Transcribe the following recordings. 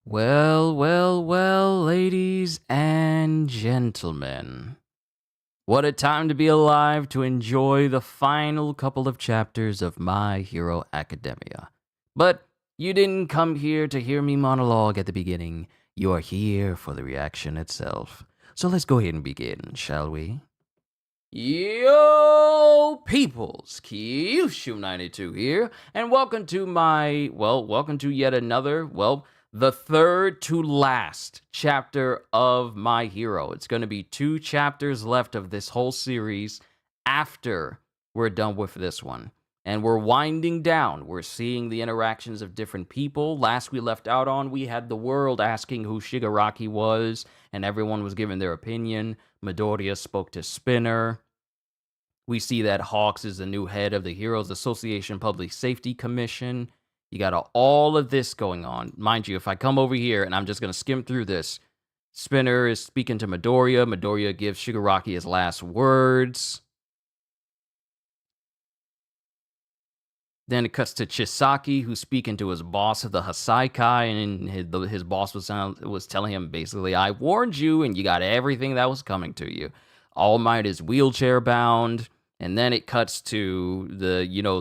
Well, ladies and gentlemen. What a time to be alive to enjoy the final couple of chapters of My Hero Academia. But you didn't come here to hear me monologue at the beginning. You are here for the reaction itself. So let's go ahead and begin, shall we? Yo, peoples, Kyushu92 here, and welcome to yet another, the third to last chapter of My Hero. It's going to be 2 chapters left of this whole series after we're done with this one. And we're winding down. We're seeing the interactions of different people. Last we left out on, we had the world asking who Shigaraki was, and everyone was giving their opinion. Midoriya spoke to Spinner. We see that Hawks is the new head of the Heroes Association Public Safety Commission. You got all of this going on. Mind you, if I come over here and I'm just going to skim through this, Spinner is speaking to Midoriya. Midoriya gives Shigaraki his last words. Then it cuts to Chisaki, who's speaking to his boss of the Hasaikai, and his boss was telling him basically, I warned you, and you got everything that was coming to you. All Might is wheelchair bound. And then it cuts to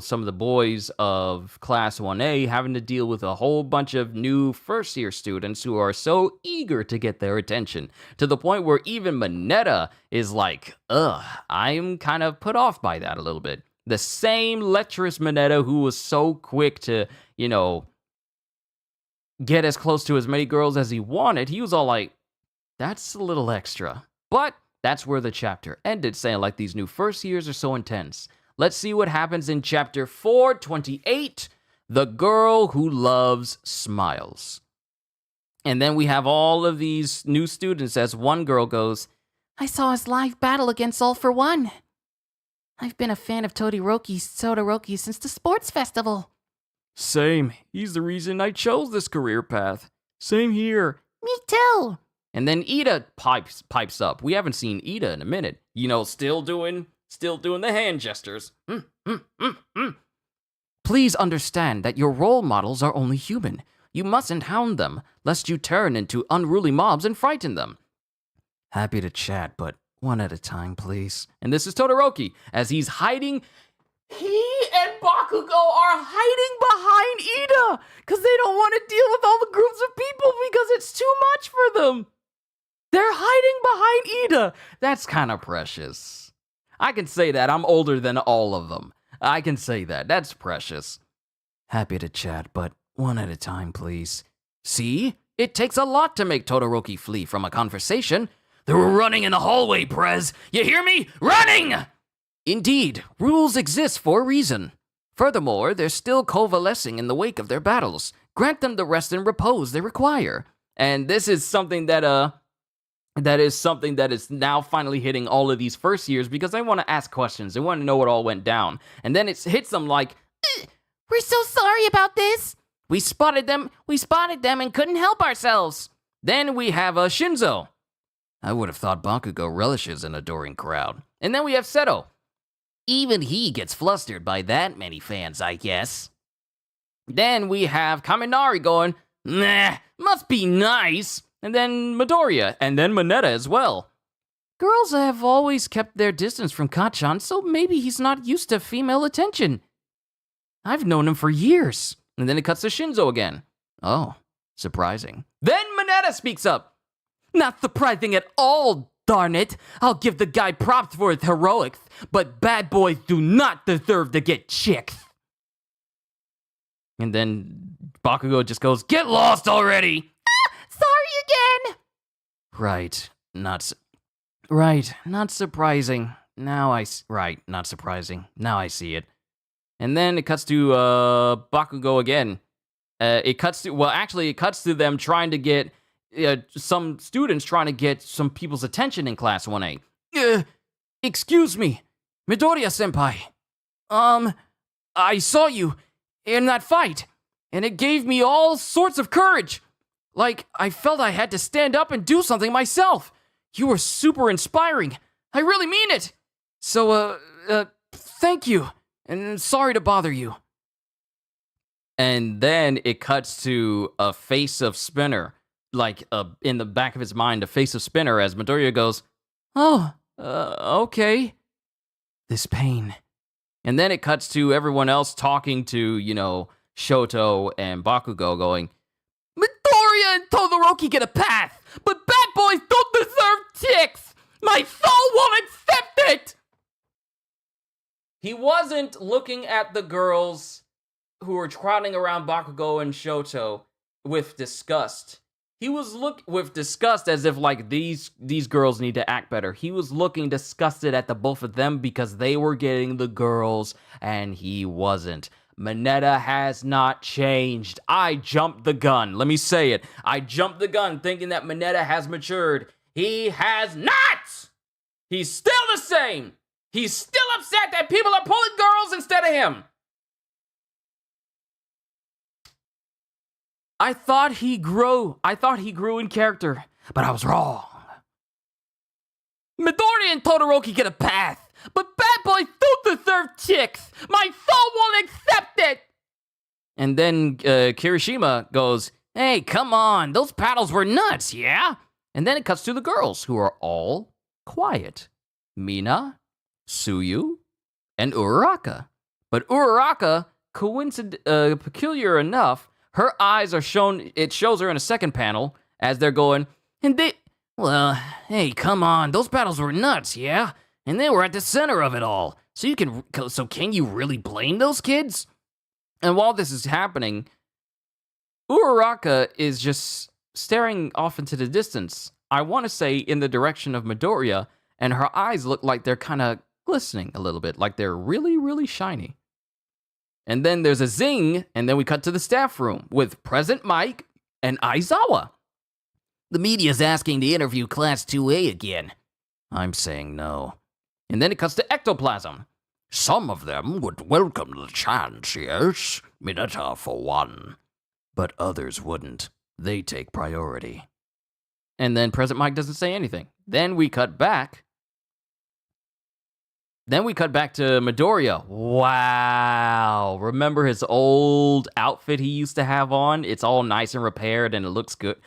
some of the boys of Class 1A having to deal with a whole bunch of new first-year students who are so eager to get their attention, to the point where even Mineta is like, I'm kind of put off by that a little bit. The same lecherous Mineta who was so quick to, get as close to as many girls as he wanted, he was all like, that's a little extra. But that's where the chapter ended, saying like these new first years are so intense. Let's see what happens in chapter 428, The Girl Who Loves Smiles. And then we have all of these new students as one girl goes, I saw his live battle against All For One. I've been a fan of Todoroki since the sports festival. Same. He's the reason I chose this career path. Same here. Me too. And then Ida pipes up. We haven't seen Ida in a minute. Still doing the hand gestures. Please understand that your role models are only human. You mustn't hound them, lest you turn into unruly mobs and frighten them. Happy to chat, but one at a time, please. And this is Todoroki, as he's hiding. He and Bakugo are hiding behind Ida, because they don't want to deal with all the groups of people because it's too much for them. They're hiding behind Ida. That's kind of precious. I can say that. I'm older than all of them. I can say that. That's precious. Happy to chat, but one at a time, please. See? It takes a lot to make Todoroki flee from a conversation. They were running in the hallway, Prez. You hear me? Running! Indeed, rules exist for a reason. Furthermore, they're still convalescing in the wake of their battles. Grant them the rest and repose they require. And this is something that is now finally hitting all of these first years, because they want to ask questions. They want to know what all went down. And then it hits them like, we're so sorry about this. We spotted them and couldn't help ourselves. Then we have Shinzo. I would have thought Bakugo relishes an adoring crowd. And then we have Seto. Even he gets flustered by that many fans, I guess. Then we have Kaminari going, nah, must be nice. And then Midoriya, and then Mineta as well. Girls have always kept their distance from Kacchan, so maybe he's not used to female attention. I've known him for years. And then it cuts to Shinzo again. Oh, surprising. Then Mineta speaks up. Not surprising at all, darn it. I'll give the guy props for his heroics, but bad boys do not deserve to get chicks. And then Bakugo just goes, get lost already. Sorry again. Right, not surprising. Not surprising. Now I see it. And then it cuts to Bakugo again. It cuts to them trying to get some students trying to get some people's attention in Class 1A. Excuse me, Midoriya-senpai. I saw you in that fight, and it gave me all sorts of courage. Like, I felt I had to stand up and do something myself. You were super inspiring. I really mean it. So, thank you, and sorry to bother you. And then it cuts to a face of Spinner, like in the back of his mind, a face of Spinner as Midoriya goes, "Oh, okay. This pain." And then it cuts to everyone else talking to, Shoto and Bakugo going, "Midoriya and Todoroki get a pass, but bad boys don't deserve chicks. My soul won't accept it." He wasn't looking at the girls who were crowding around Bakugo and Shoto with disgust. He was with disgust as if like these girls need to act better. He was looking disgusted at the both of them because they were getting the girls and he wasn't. Mineta has not changed. I jumped the gun. Let me say it. I jumped the gun thinking that Mineta has matured. He has not! He's still the same. He's still upset that people are pulling girls instead of him. I thought he grew in character, but I was wrong. Midoriya and Todoroki get a pass, but bad boys don't deserve chicks. My soul won't accept it. And then Kirishima goes, "Hey, come on, those paddles were nuts, yeah?" And then it cuts to the girls, who are all quiet. Mina, Tsuyu, and Uraraka. But Uraraka, peculiar enough, her eyes are shown, it shows her in a second panel as they're going, well, hey, come on, those battles were nuts, yeah? And they were at the center of it all. So can you really blame those kids? And while this is happening, Uraraka is just staring off into the distance. I want to say in the direction of Midoriya, and her eyes look like they're kind of glistening a little bit, like they're really, really shiny. And then there's a zing, and then we cut to the staff room with President Mike and Aizawa. The media's asking to interview Class 2A again. I'm saying no. And then it cuts to Ectoplasm. Some of them would welcome the chance, yes, Mineta for one. But others wouldn't. They take priority. And then President Mike doesn't say anything. Then we cut back to Midoriya. Wow. Remember his old outfit he used to have on? It's all nice and repaired and it looks good.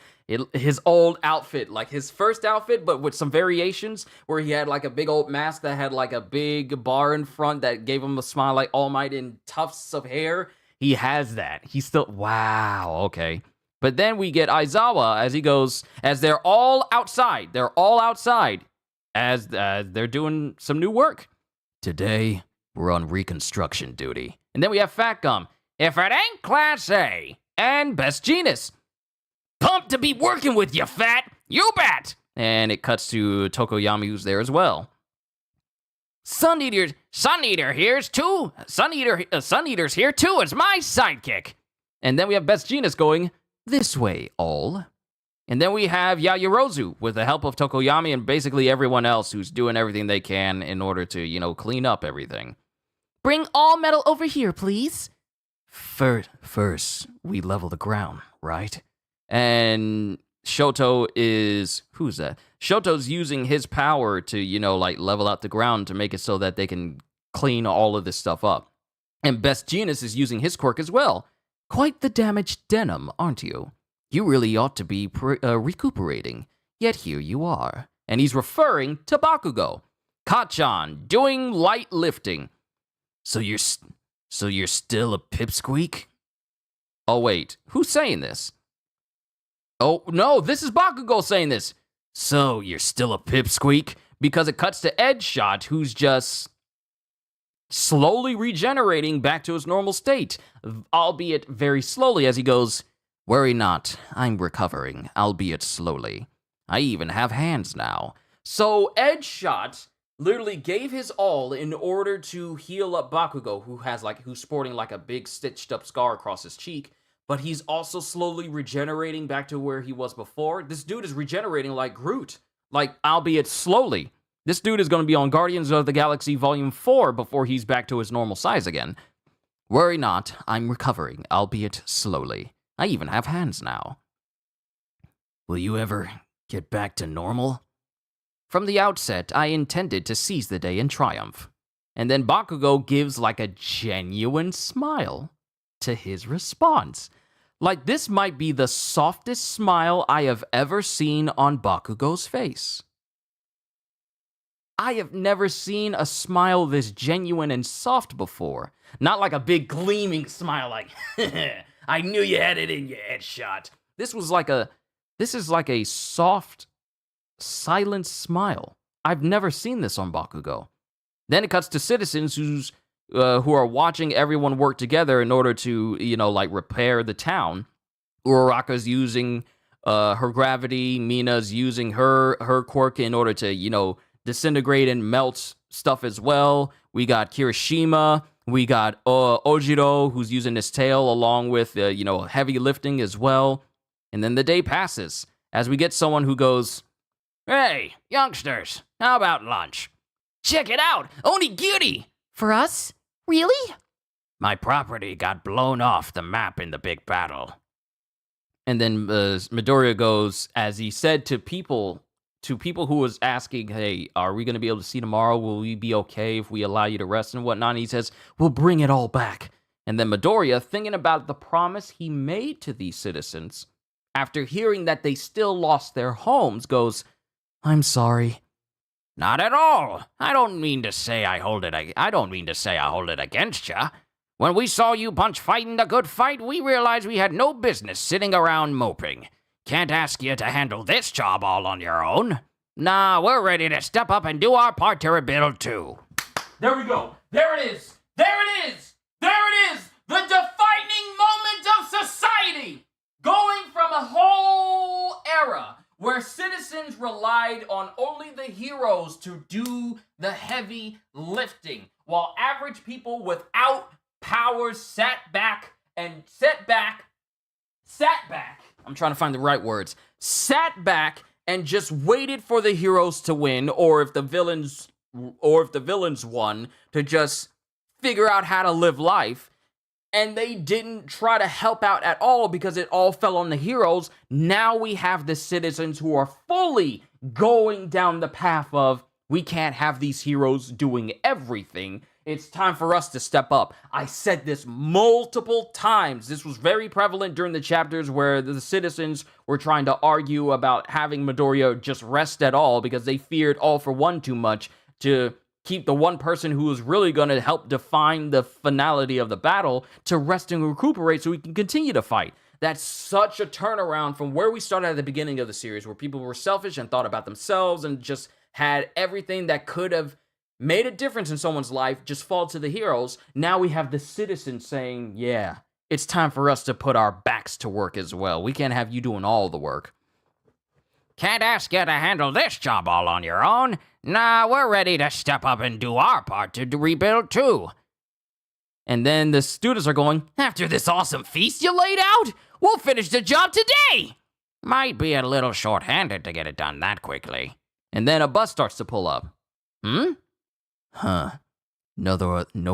His old outfit, like his first outfit, but with some variations where he had like a big old mask that had like a big bar in front that gave him a smile like All Might and tufts of hair. He has that. He's still, wow, okay. But then we get Aizawa as he goes, as they're all outside. As they're doing some new work. Today, we're on reconstruction duty. And then we have Fat Gum. If it ain't Class A. And Best Jeanist. Pumped to be working with you, Fat. You bet. And it cuts to Tokoyami, who's there as well. Sun Eater here's too. Sun Eater's here too as my sidekick. And then we have Best Jeanist going, this way, all. And then we have Yaoyorozu with the help of Tokoyami and basically everyone else who's doing everything they can in order to, clean up everything. Bring all metal over here, please. First, we level the ground, right? And Shoto is... Who's that? Shoto's using his power to, level out the ground to make it so that they can clean all of this stuff up. And Best Jeanist is using his quirk as well. Quite the damaged denim, aren't you? You really ought to be recuperating. Yet here you are. And he's referring to Bakugo. Kacchan, doing light lifting. So you're still a pipsqueak? Oh, wait. Who's saying this? Oh, no, this is Bakugo saying this. So you're still a pipsqueak? Because it cuts to Edgeshot, who's just slowly regenerating back to his normal state, albeit very slowly as he goes, worry not, I'm recovering, albeit slowly. I even have hands now. So Edgeshot literally gave his all in order to heal up Bakugo, who's sporting like a big stitched up scar across his cheek, but he's also slowly regenerating back to where he was before. This dude is regenerating like Groot, albeit slowly. This dude is going to be on Guardians of the Galaxy Volume 4 before he's back to his normal size again. Worry not, I'm recovering, albeit slowly. I even have hands now. Will you ever get back to normal? From the outset, I intended to seize the day in triumph. And then Bakugo gives like a genuine smile. to his response. Like, this might be the softest smile I have ever seen on Bakugo's face. I have never seen a smile this genuine and soft before. Not like a big gleaming smile like, I knew you had it in your headshot. This is like a soft, silent smile. I've never seen this on Bakugo. Then it cuts to citizens who are watching everyone work together in order to, repair the town. Uraraka's using her gravity. Mina's using her quirk in order to, disintegrate and melt stuff as well. We got Kirishima. We got Ojiro, who's using his tail along with, heavy lifting as well. And then the day passes as we get someone who goes, "Hey, youngsters, how about lunch? Check it out, onigiri! For us? Really? My property got blown off the map in the big battle." And then Midoriya goes, as he said to people who was asking, "Hey, are we going to be able to see tomorrow? Will we be okay if we allow you to rest and whatnot?" And he says, "We'll bring it all back." And then Midoriya, thinking about the promise he made to these citizens, after hearing that they still lost their homes, goes, "I'm sorry." "Not at all. I don't mean to say I hold it against ya. When we saw you punch fighting the good fight, we realized we had no business sitting around moping. Can't ask you to handle this job all on your own. Nah, we're ready to step up and do our part to rebuild too." There we go. There it is. There it is. There it is. The defining moment of society. Going from a whole era where citizens relied on only the heroes to do the heavy lifting, while average people without powers sat back. I'm trying to find the right words. Sat back and just waited for the heroes to win, or if the villains won, to just figure out how to live life. And they didn't try to help out at all because it all fell on the heroes. Now we have the citizens who are fully going down the path of, we can't have these heroes doing everything. It's time for us to step up. I said this multiple times. This was very prevalent during the chapters where the citizens were trying to argue about having Midoriya just rest at all because they feared All for One too much to keep the one person who is really going to help define the finality of the battle to rest and recuperate so we can continue to fight. That's such a turnaround from where we started at the beginning of the series, where people were selfish and thought about themselves and just had everything that could have made a difference in someone's life just fall to the heroes. Now we have the citizens saying, yeah, it's time for us to put our backs to work as well. We can't have you doing all the work. Can't ask you to handle this job all on your own. Nah, we're ready to step up and do our part to rebuild too. And then the students are going, after this awesome feast you laid out, we'll finish the job today. Might be a little short-handed to get it done that quickly. And then a bus starts to pull up. No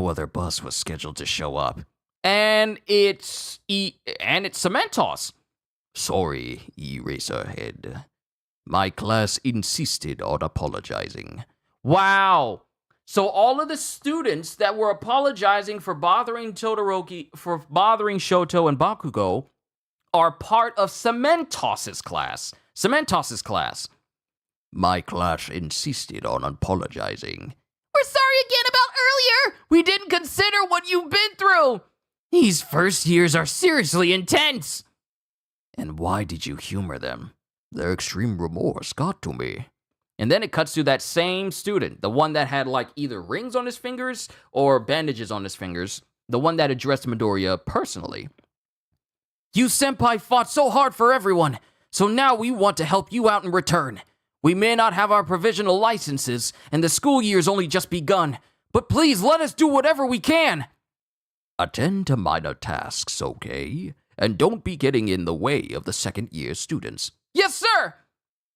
other bus was scheduled to show up. And it's Cementos. Sorry, Eraserhead. My class insisted on apologizing. Wow. So all of the students that were apologizing for bothering Todoroki, for bothering Shoto and Bakugo, are part of Cementos's class. My class insisted on apologizing. We're sorry again about earlier. We didn't consider what you've been through. These first years are seriously intense. And why did you humor them? Their extreme remorse got to me. And then it cuts to that same student, the one that had like either rings on his fingers or bandages on his fingers, the one that addressed Midoriya personally. You senpai fought so hard for everyone, so now we want to help you out in return. We may not have our provisional licenses, and the school year's only just begun, but please let us do whatever we can. Attend to minor tasks, okay? And don't be getting in the way of the second-year students. Yes, sir!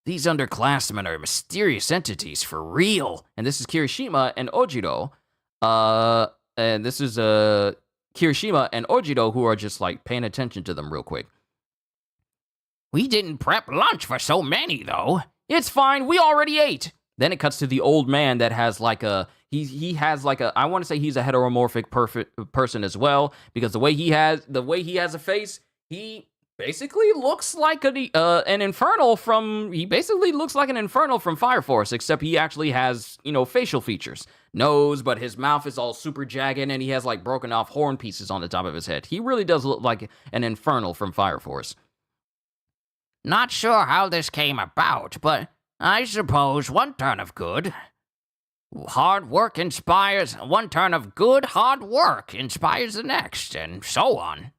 These underclassmen are mysterious entities for real. And this is Kirishima and Ojiro. And this is Kirishima and Ojiro who are just like paying attention to them real quick. We didn't prep lunch for so many, though. It's fine, we already ate. Then it cuts to the old man that has like a he has like a I want to say he's a heteromorphic person as well, because the way he has a face, he basically looks like an infernal from Fire Force, except he actually has, facial features. Nose, but his mouth is all super jagged, and he has like broken off horn pieces on the top of his head. He really does look like an infernal from Fire Force. Not sure how this came about, but I suppose one turn of good hard work inspires the next, and so on.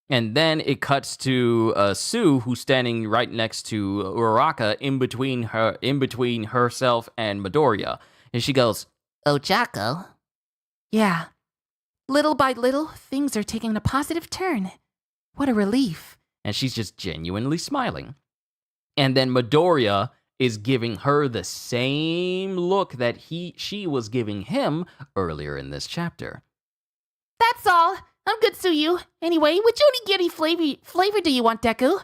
And then it cuts to Sue, who's standing right next to Uraraka, in between herself and Midoriya, and she goes, "Oh, Jaco." Yeah. Little by little, things are taking a positive turn. What a relief. And she's just genuinely smiling. And then Midoriya is giving her the same look that she was giving him earlier in this chapter. That's all. I'm good, Tsuyu. Anyway, which onigiri flavor do you want, Deku?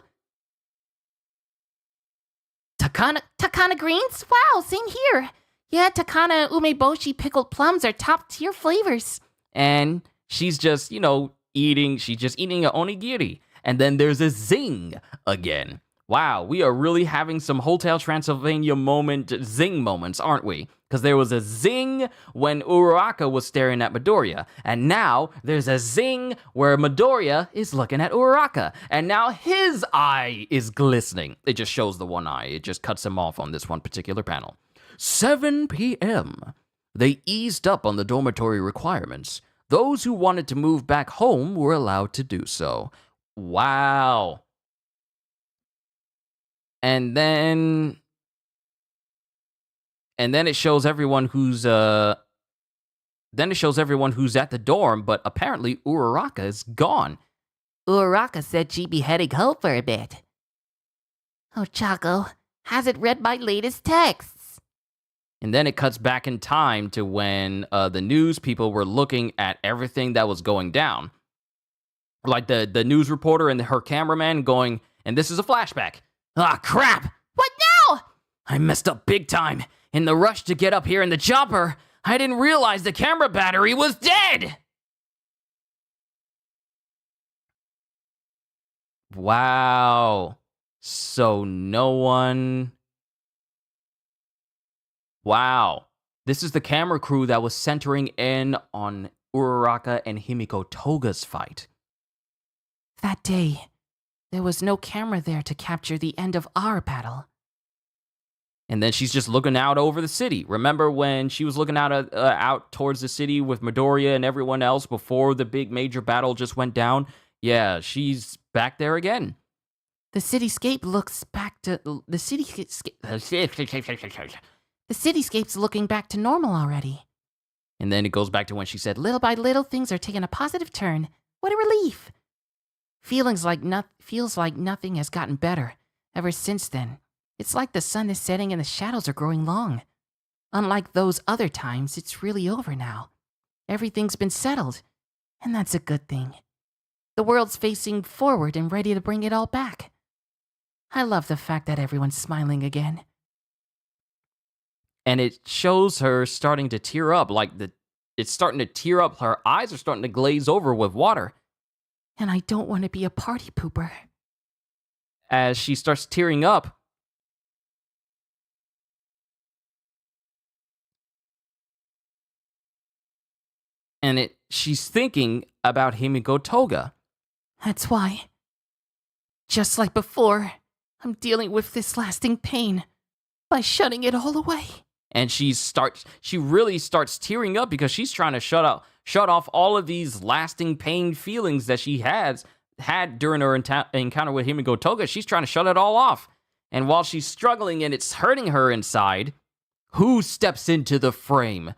Takana greens? Wow, same here. Yeah, Takana umeboshi pickled plums are top tier flavors. And she's just, eating a onigiri. And then there's a zing again. Wow, we are really having some Hotel Transylvania zing moments, aren't we? Because there was a zing when Uraraka was staring at Midoriya, and now there's a zing where Midoriya is looking at Uraraka, and now his eye is glistening. It just shows the one eye. It just cuts him off on this one particular panel. 7 p.m. They eased up on the dormitory requirements. Those who wanted to move back home were allowed to do so. Wow. And then it shows everyone who's at the dorm, but apparently Uraraka is gone. Uraraka said she'd be heading home for a bit. Oh, Chaco hasn't read my latest texts. And then it cuts back in time to when the news people were looking at everything that was going down. Like the news reporter and her cameraman going, and this is a flashback. Ah, crap! What now? I messed up big time. In the rush to get up here in the chopper, I didn't realize the camera battery was dead! Wow. So no one... Wow. This is the camera crew that was centering in on Uraraka and Himiko Toga's fight. That day, there was no camera there to capture the end of our battle. And then she's just looking out over the city. Remember when she was looking out towards the city with Midoriya and everyone else before the big major battle just went down? Yeah, she's back there again. The cityscape's looking back to normal already. And then it goes back to when she said, little by little, things are taking a positive turn. What a relief. Feels like nothing has gotten better ever since then. It's like the sun is setting and the shadows are growing long. Unlike those other times, it's really over now. Everything's been settled, and that's a good thing. The world's facing forward and ready to bring it all back. I love the fact that everyone's smiling again. And it shows her starting to tear up, it's starting to tear up. Her eyes are starting to glaze over with water. And I don't want to be a party pooper. As she starts tearing up, and she's thinking about Himiko Toga. That's why. Just like before, I'm dealing with this lasting pain by shutting it all away. And she really starts tearing up because she's trying to shut off all of these lasting pain feelings that she had during her encounter with Himiko Toga. She's trying to shut it all off. And while she's struggling and it's hurting her inside, who steps into the frame?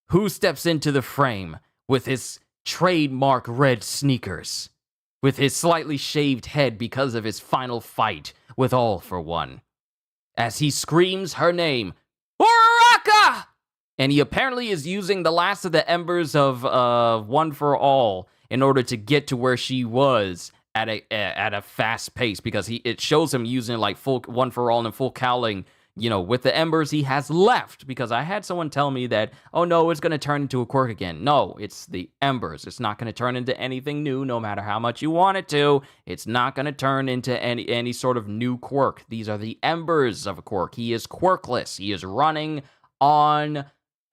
Who steps into the frame with his trademark red sneakers? With his slightly shaved head because of his final fight with All for One. As he screams her name, Uraraka! And he apparently is using the last of the embers of One for All in order to get to where she was at a fast pace because it shows him using like full one for all and full cowling, with the embers he has left. Because I had someone tell me that, oh no, it's going to turn into a quirk again. No, it's the embers. It's not going to turn into anything new, no matter how much you want it to. It's not going to turn into any sort of new quirk. These are the embers of a quirk. He is quirkless. He is running on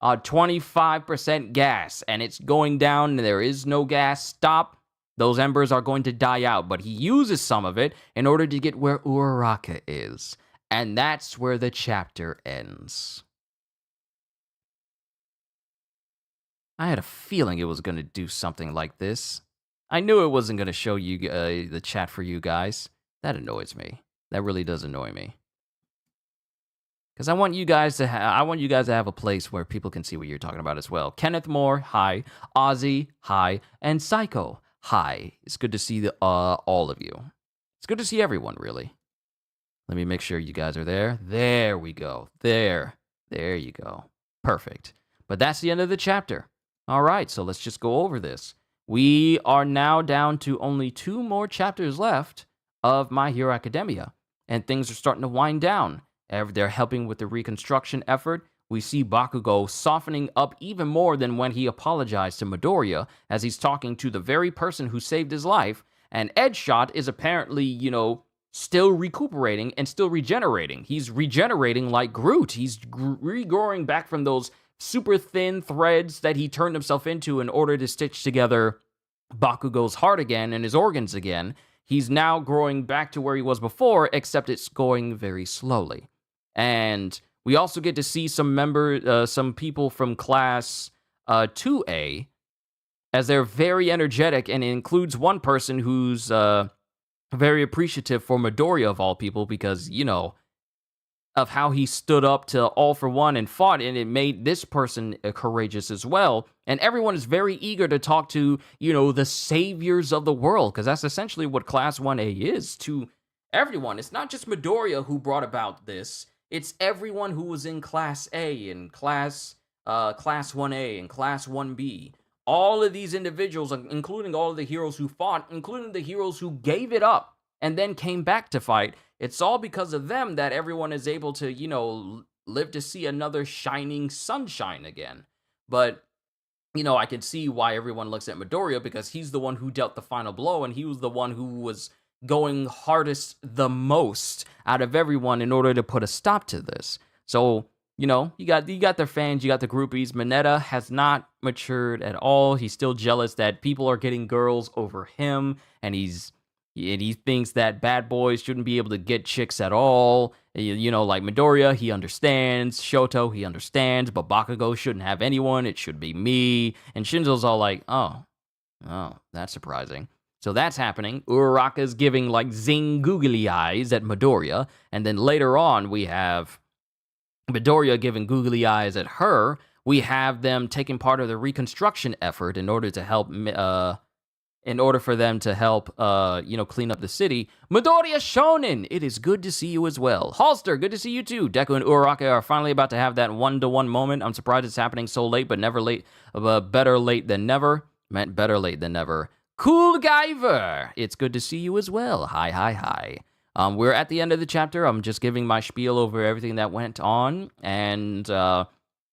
25% gas, and it's going down, and there is no gas stop. Those embers are going to die out, but he uses some of it in order to get where Uraraka is. And that's where the chapter ends. I had a feeling it was going to do something like this. I knew it wasn't going to show you the chat for you guys. That annoys me. That really does annoy me. Because I want you guys to have a place where people can see what you're talking about as well. Kenneth Moore, hi. Ozzy, hi. And Psycho, hi. It's good to see all of you. It's good to see everyone, really. Let me make sure you guys are there. There we go. There you go. Perfect. But that's the end of the chapter. All right, so let's just go over this. We are now down to only 2 more chapters left of My Hero Academia, and things are starting to wind down. They're helping with the reconstruction effort. We see Bakugo softening up even more than when he apologized to Midoriya, as he's talking to the very person who saved his life. And Edgeshot is apparently, still recuperating and still regenerating. He's regenerating like Groot. He's regrowing back from those super thin threads that he turned himself into in order to stitch together Bakugo's heart again and his organs again. He's now growing back to where he was before, except it's going very slowly. And we also get to see some people from class 2A, as they're very energetic, and it includes one person who's very appreciative for Midoriya of all people, because, of how he stood up to All For One and fought, and it made this person courageous as well. And everyone is very eager to talk to, the saviors of the world, because that's essentially what Class 1A is to everyone. It's not just Midoriya who brought about this. It's everyone who was in Class A and Class 1A and Class 1B. All of these individuals, including all of the heroes who fought, including the heroes who gave it up and then came back to fight. It's all because of them that everyone is able to, live to see another shining sunshine again. But, I can see why everyone looks at Midoriya, because he's the one who dealt the final blow, and he was the one who was going hardest the most out of everyone in order to put a stop to this. So, you got their fans, you got the groupies. Mineta has not matured at all. He's still jealous that people are getting girls over him, and he thinks that bad boys shouldn't be able to get chicks at all. Like Midoriya, he understands. Shoto, he understands. But Bakugo shouldn't have anyone. It should be me. And Shinzo's all like, oh, that's surprising. So that's happening. Uraraka's giving like zing googly eyes at Midoriya. And then later on, we have Midoriya giving googly eyes at her. We have them taking part of the reconstruction effort in order to help, clean up the city. Midoriya Shonen, it is good to see you as well. Halster, good to see you too. Deku and Uraraka are finally about to have that 1-to-1 moment. I'm surprised it's happening so late, but better late than never. Meant better late than never. Cool Guyver, it's good to see you as well. Hi. We're at the end of the chapter. I'm just giving my spiel over everything that went on, and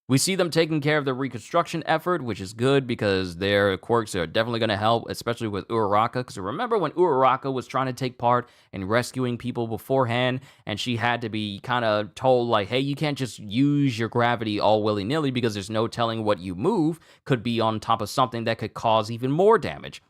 we see them taking care of the reconstruction effort, which is good because their quirks are definitely going to help, especially with Uraraka. Because remember when Uraraka was trying to take part in rescuing people beforehand, and she had to be kind of told, like, hey, you can't just use your gravity all willy-nilly because there's no telling what you move could be on top of something that could cause even more damage.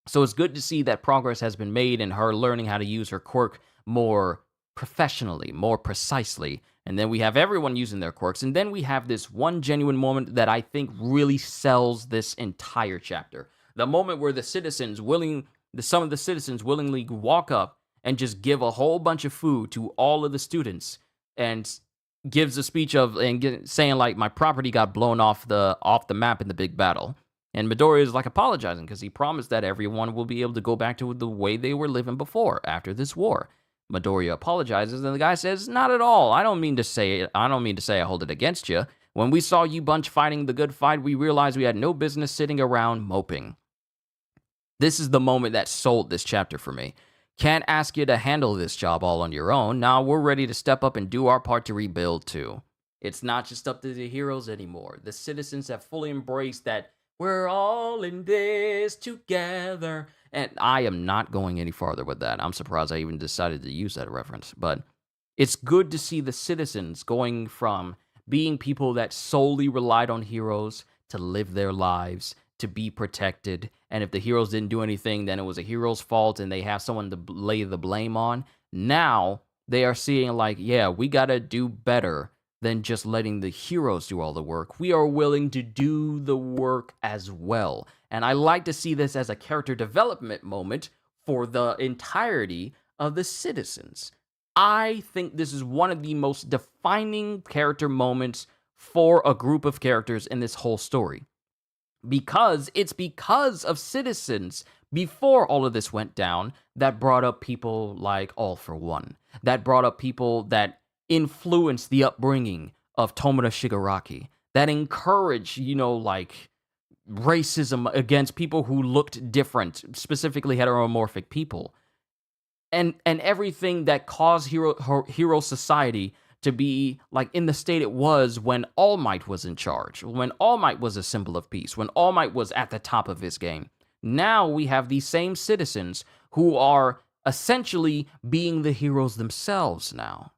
So it's good to see that progress has been made in her learning how to use her quirk more professionally, more precisely. And then we have everyone using their quirks. And then we have this one genuine moment that I think really sells this entire chapter. The moment where some of the citizens willingly walk up and just give a whole bunch of food to all of the students, and gives a speech saying like, my property got blown off the map in the big battle. And Midoriya is like apologizing because he promised that everyone will be able to go back to the way they were living before after this war. Midoriya apologizes, and the guy says, not at all. I don't mean to say I hold it against you. When we saw you bunch fighting the good fight, we realized we had no business sitting around moping. This is the moment that sold this chapter for me. Can't ask you to handle this job all on your own. Now we're ready to step up and do our part to rebuild too. It's not just up to the heroes anymore. The citizens have fully embraced that we're all in this together. And I am not going any farther with that. I'm surprised I even decided to use that reference. But it's good to see the citizens going from being people that solely relied on heroes to live their lives, to be protected. And if the heroes didn't do anything, then it was a hero's fault and they have someone to lay the blame on. Now they are seeing, like, yeah, we got to do better than just letting the heroes do all the work. We are willing to do the work as well. And I like to see this as a character development moment for the entirety of the citizens. I think this is one of the most defining character moments for a group of characters in this whole story. Because it's because of citizens before all of this went down that brought up people like All for One, that brought up people that influenced the upbringing of Tomoda Shigaraki, that encouraged, like racism against people who looked different, specifically heteromorphic people. And everything that caused hero society to be like in the state it was when All Might was in charge, when All Might was a symbol of peace, when All Might was at the top of his game. Now we have these same citizens who are essentially being the heroes themselves now.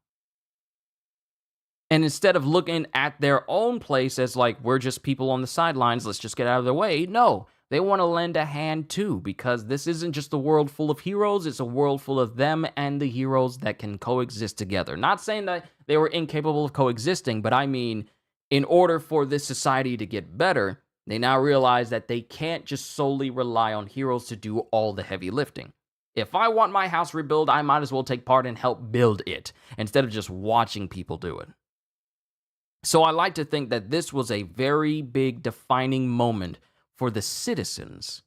And instead of looking at their own place as like, we're just people on the sidelines, let's just get out of their way. No, they want to lend a hand too, because this isn't just a world full of heroes, it's a world full of them and the heroes that can coexist together. Not saying that they were incapable of coexisting, but I mean, in order for this society to get better, they now realize that they can't just solely rely on heroes to do all the heavy lifting. If I want my house rebuilt, I might as well take part and help build it, instead of just watching people do it. So I like to think that this was a very big defining moment for the citizens.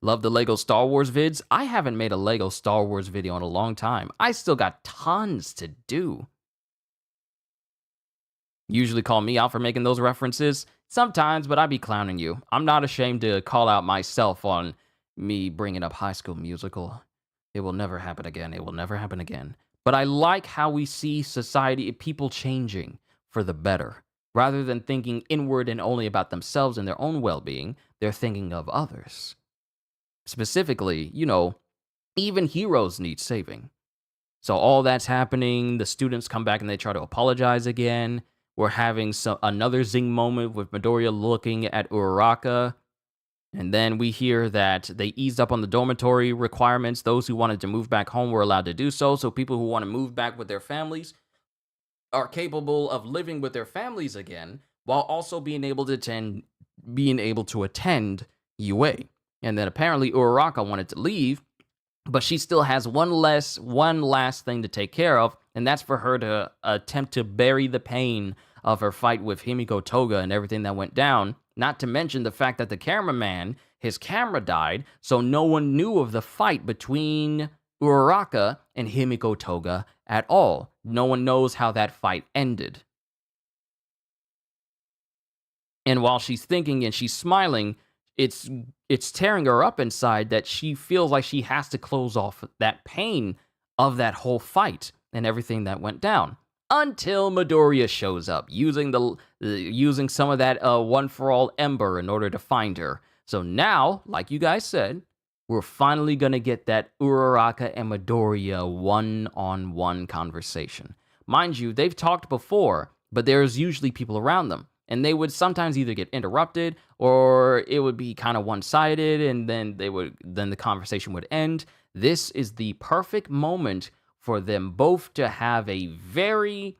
Love the Lego Star Wars vids? I haven't made a Lego Star Wars video in a long time. I still got tons to do. Usually call me out for making those references. Sometimes, but I be clowning you. I'm not ashamed to call out myself on me bringing up High School Musical. It will never happen again. It will never happen again. But I like how we see society, people changing for the better. Rather than thinking inward and only about themselves and their own well-being, they're thinking of others. Specifically, even heroes need saving. So all that's happening, the students come back and they try to apologize again. We're having another zing moment with Midoriya looking at Uraraka. And then we hear that they eased up on the dormitory requirements. Those who wanted to move back home were allowed to do so. So people who want to move back with their families are capable of living with their families again, while also being able to attend UA. And then apparently Uraraka wanted to leave, but she still has one last thing to take care of, and that's for her to attempt to bury the pain of her fight with Himiko Toga and everything that went down. Not to mention the fact that the cameraman, his camera died, so no one knew of the fight between Uraraka and Himiko Toga at all. No one knows how that fight ended. And while she's thinking and she's smiling, it's tearing her up inside that she feels like she has to close off that pain of that whole fight and everything that went down. Until Midoriya shows up, using some of that One For All Ember in order to find her. So now, like you guys said, we're finally going to get that Uraraka and Midoriya one-on-one conversation. Mind you, they've talked before, but there's usually people around them. And they would sometimes either get interrupted or it would be kind of one-sided and then the conversation would end. This is the perfect moment for them both to have a very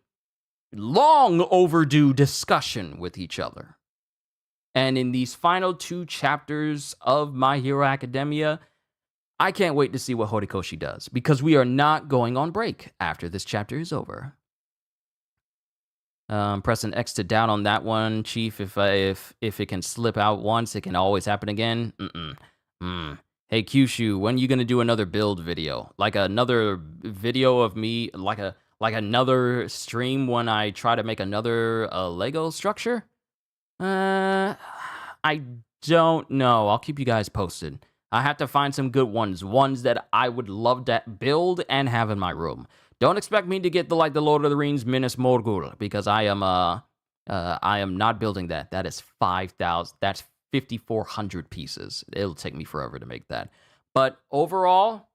long overdue discussion with each other. And in these final 2 chapters of My Hero Academia, I can't wait to see what Horikoshi does, because we are not going on break after this chapter is over. Pressing X to doubt on that one, Chief. If it can slip out once, it can always happen again. Hey Kyushu, when you gonna do another build video? Like another video of me, like another stream when I try to make another Lego structure? I don't know. I'll keep you guys posted. I have to find some good ones that I would love to build and have in my room. Don't expect me to get the Lord of the Rings Minas Morgul, because I am not building that. That is 5,000. That's 5,400 pieces. It'll take me forever to make that. But overall,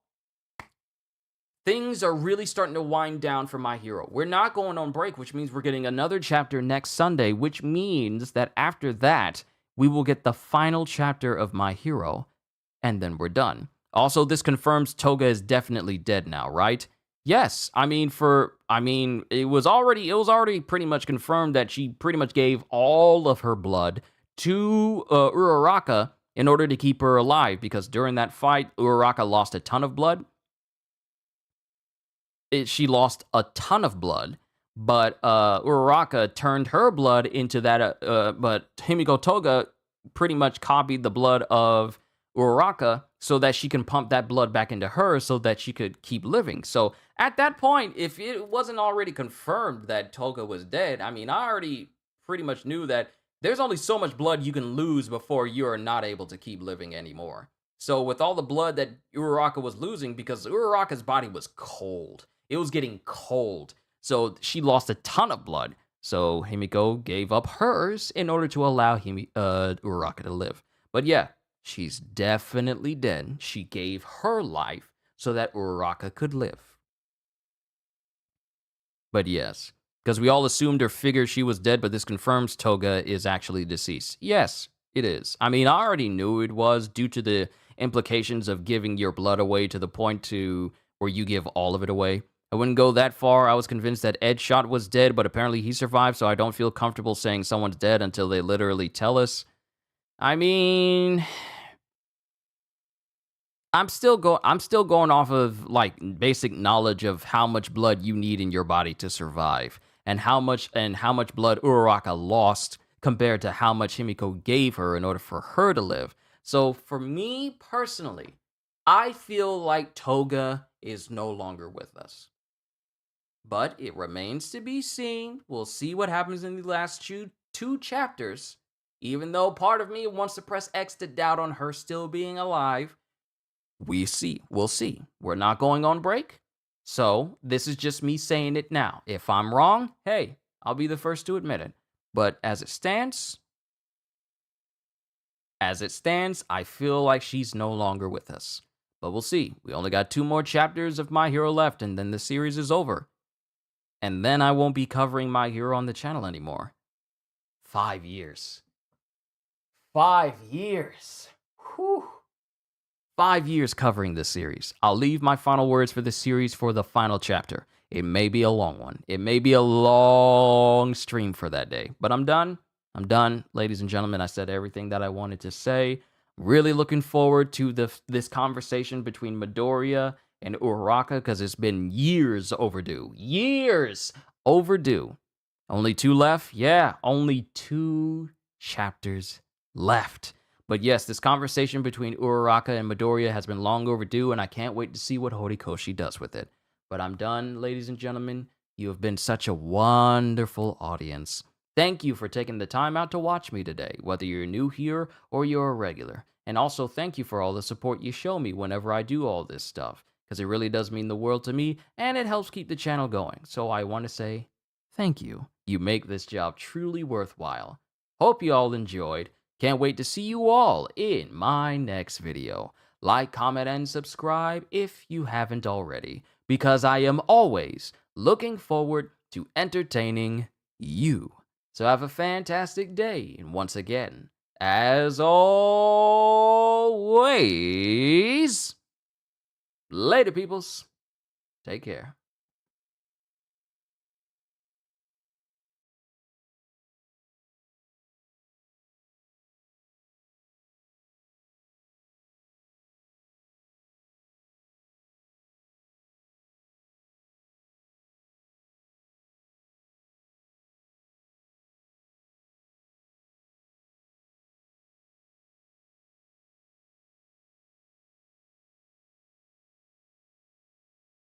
things are really starting to wind down for My Hero. We're not going on break, which means we're getting another chapter next Sunday, which means that after that, we will get the final chapter of My Hero, and then we're done. Also, this confirms Toga is definitely dead now, right? Yes. It was already pretty much confirmed that she pretty much gave all of her blood to Uraraka in order to keep her alive, because during that fight, Uraraka lost a ton of blood. She lost a ton of blood, but Uraraka turned her blood into that, but Himiko Toga pretty much copied the blood of Uraraka so that she can pump that blood back into her so that she could keep living. So at that point, if it wasn't already confirmed that Toga was dead, I already pretty much knew that there's only so much blood you can lose before you're not able to keep living anymore. So with all the blood that Uraraka was losing, because Uraraka's body was cold, it was getting cold, so she lost a ton of blood. So Himiko gave up hers in order to allow Uraraka to live. But yeah, she's definitely dead. She gave her life so that Uraraka could live. But yes, because we all assumed or figured she was dead, but this confirms Toga is actually deceased. Yes, it is. I already knew it was, due to the implications of giving your blood away to the point to where you give all of it away. I wouldn't go that far. I was convinced that Ed Shot was dead, but apparently he survived, so I don't feel comfortable saying someone's dead until they literally tell us. I'm still going off of basic knowledge of how much blood you need in your body to survive, and how much blood Uraraka lost compared to how much Himiko gave her in order for her to live. So for me personally, I feel like Toga is no longer with us. But it remains to be seen. We'll see what happens in the last two chapters. Even though part of me wants to press X to doubt on her still being alive, we'll see. We're not going on break. So this is just me saying it now. If I'm wrong, hey, I'll be the first to admit it. But as it stands, I feel like she's no longer with us. But we'll see. We only got 2 more chapters of My Hero left, and then the series is over. And then I won't be covering My Hero on the channel anymore. 5 years. 5 years. Whew. 5 years covering this series. I'll leave my final words for this series for the final chapter. It may be a long one. It may be a long stream for that day. But I'm done. I'm done. Ladies and gentlemen, I said everything that I wanted to say. Really looking forward to this conversation between Midoriya and Uraraka, because it's been years overdue. Years overdue. Only 2 left? Yeah, only 2 chapters left. But yes, this conversation between Uraraka and Midoriya has been long overdue, and I can't wait to see what Horikoshi does with it. But I'm done, ladies and gentlemen. You have been such a wonderful audience. Thank you for taking the time out to watch me today, whether you're new here or you're a regular. And also thank you for all the support you show me whenever I do all this stuff, because it really does mean the world to me, and it helps keep the channel going. So I want to say thank you. You make this job truly worthwhile. Hope you all enjoyed. Can't wait to see you all in my next video. Like, comment, and subscribe if you haven't already, because I am always looking forward to entertaining you. So have a fantastic day, and once again, as always, later peoples, take care.